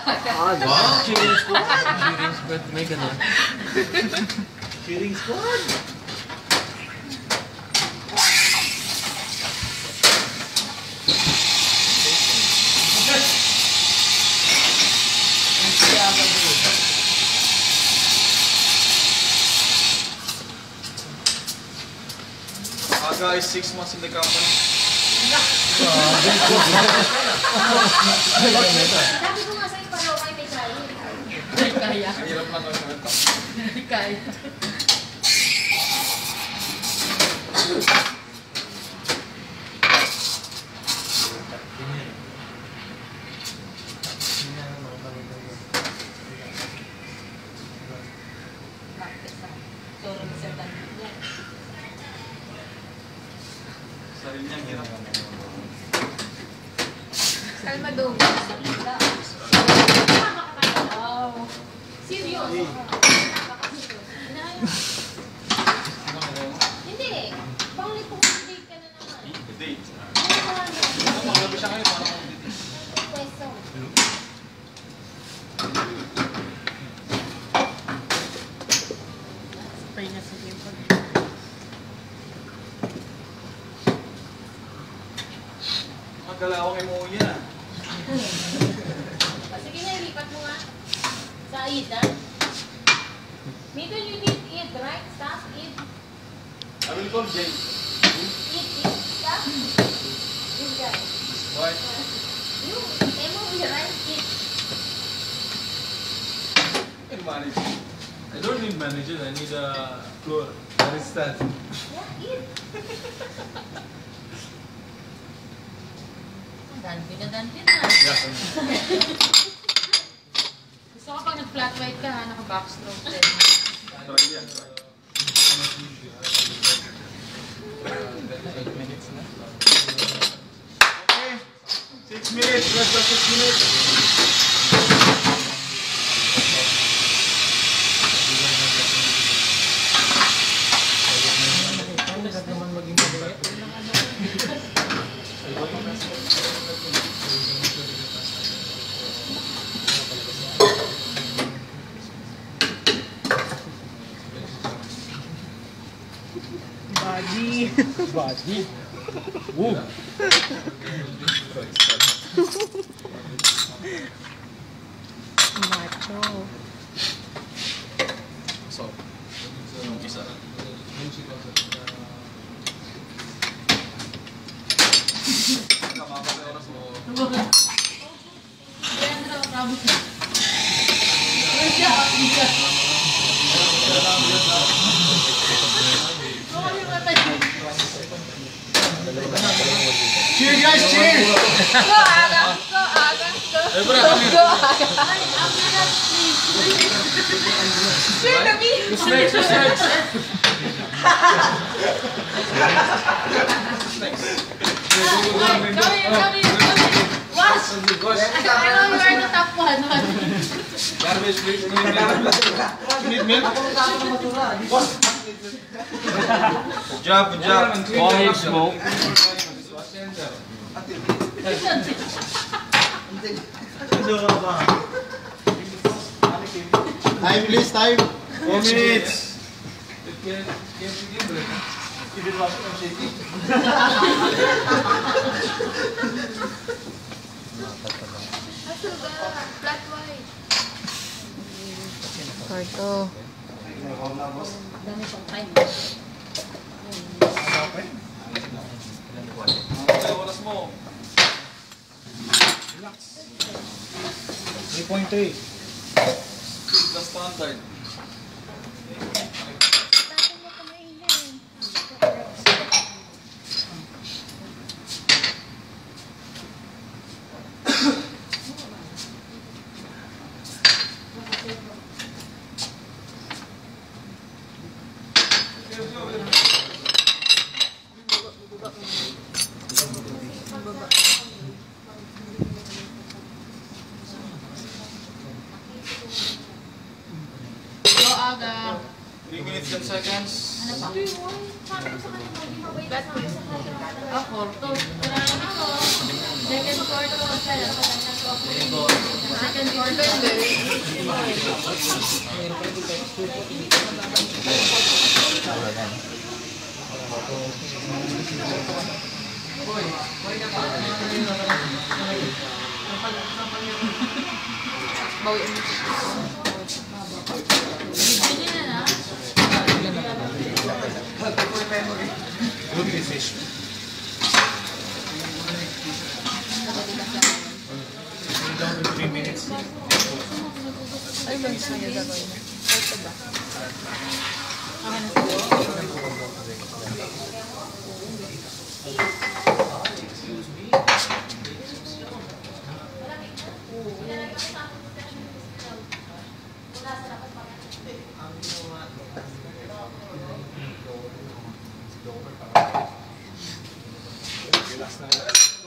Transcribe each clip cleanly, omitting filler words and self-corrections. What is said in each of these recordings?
Wow! Cheering squad. Cheering squad. May ganun. Cheering squad. Aga is 6 months in the company. Sabi ko nga sa'yo, pareho kayo may kaya. Kaya. Mahirap lang ang mga Kaya. sarili niyang hirap. Kalmado. Wow. Seryoso. Hindi. Panglit po date ka na naman. Date. Ano Magabi siya ngayon. Pwesto. Spray na sa game. Magalawang mo yan. Sige na, ilipat mo nga. Sa id, ha? Middle you need id, right? Stop, id. I will call Jay. Id, stop. This guy. Why? You, MOV, right? Id. I can manage. I don't need manager. I need a floor. Barista. Yeah, id. Danpin na danpin na. Gusto ko pag nag-flat white ka, naka-backstroke din. Try yan. Okay. 6 minutes. Rest of 6 minutes. Body. Body. Woo! Macho. So, yung isa. Kamapasay oras mo. Leandro, Ramos na. Where's siya? Cheer guys, cheer! Go, aga. Go, aga. Go. Go, aga. After that, please. Cheer the beat. Who's next? Who's next? Come in. Wash! I know you are the top one. Garbage, please. You need milk? Good job, good job. All smoke. Time please, time. 4 minutes. Flat white. Carto. Dami pang time. Okay, oras mo. 3.3. Speed the standard. Dati mo kumainin. Go aga. 3 minutes 10 seconds. Ano pa? Sabi ko sa kanila, hindi mabait sa akin sa kanila. Ah, Porto. Wala na ako. Second quarter. Second Bawiin mo. Good decision. Down to 3 minutes. Ay, ba gusto niya gagawin? Ito ba?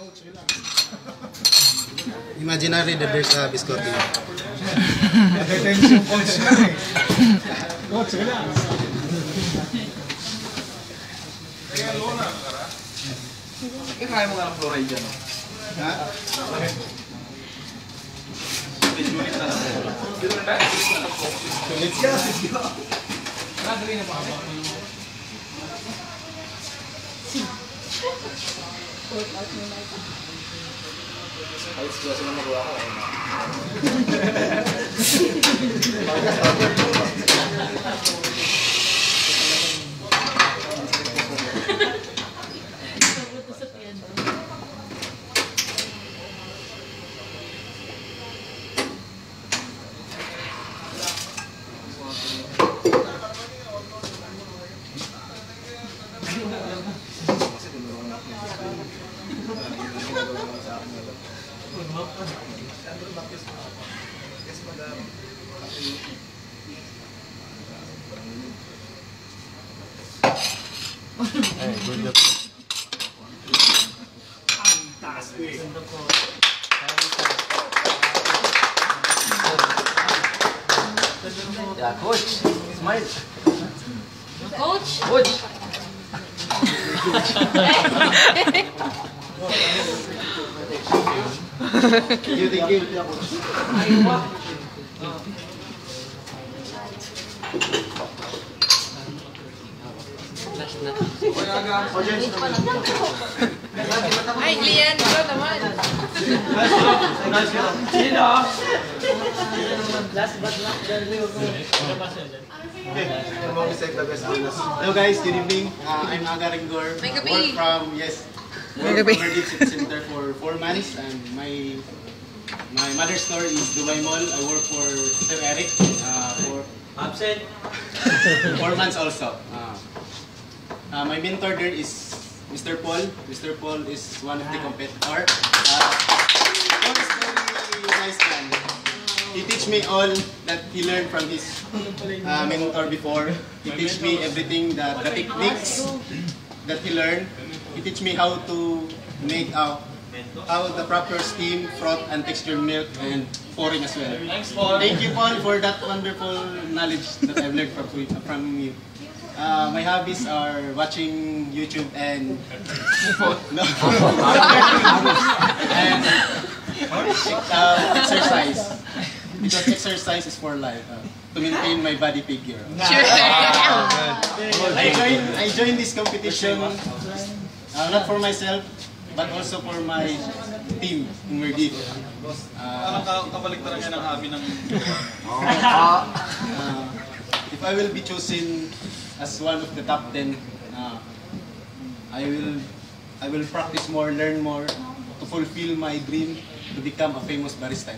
Okay na Imaginary that there's a biscotti. Attention coach na eh. Coach, relax. Kaya mo nga ng fluoride dyan, no? Ha? Unit na lang. Unit na? Let's go, let's go. Ayos ko kasi na magawa ko. Yeah, coach. Smile. Coach? Coach. Thank you. Ay, Lian, ikaw naman. Hello guys, good evening. I'm Aga Ringgor. May gabi. Work from, yes, May work gabi. from Verdict City Center for 4 months. And my mother's store is Dubai Mall. I work for Sir Eric for Absent. 4 months also. My mentor there is Mr. Paul. Mr. Paul is one of the competitors. Paul is very nice man. He teach me all that he learned from his mentor before. He teach me everything, the techniques that he learned. He teach me how to make how the proper steam, froth, and textured milk, and pouring as well. Thanks, Paul. Thank you, Paul, for that wonderful knowledge that I've learned from you. My hobbies are watching YouTube and no. And exercise. Because exercise is for life. To maintain my body figure. I joined this competition not for myself, but also for my team in Verdict. Parang kabaliktaran yan ang hobby ng... If I will be chosen as one of the top 10, I will practice more, learn more, to fulfill my dream to become a famous barista.